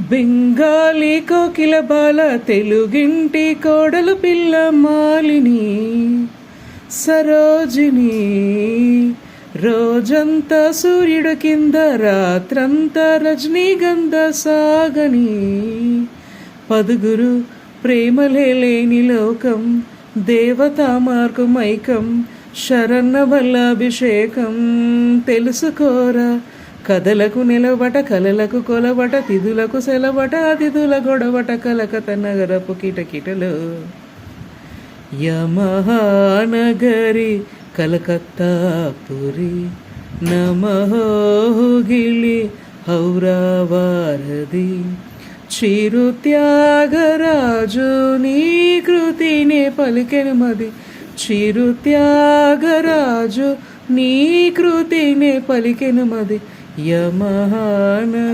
బెంగాలీ కోకిల బాల తెలుగింటి కోడలు పిల్ల మాలిని సరోజిని రోజంతా సూర్యుడు కింద రాత్రంతా రజనీగంధ సాగని పదుగురు ప్రేమలే లేని లోకం దేవతా మార్గమైకం శరణ వల్లాభిషేకం తెలుసుకోరా కథలకు నిలవట కలలకు కొలవట తిథులకు సెలవట అతిథుల గొడవట కలకత నగరపు కిటకిటలు యమహానగరి కలకత్తా పురి నమహోగిలి హౌరావారది చిరు త్యాగరాజు నీ కృతినే పలికెను మది చిరు త్యాగరాజు నీ కృతినే పలికెను మది యమహానగరి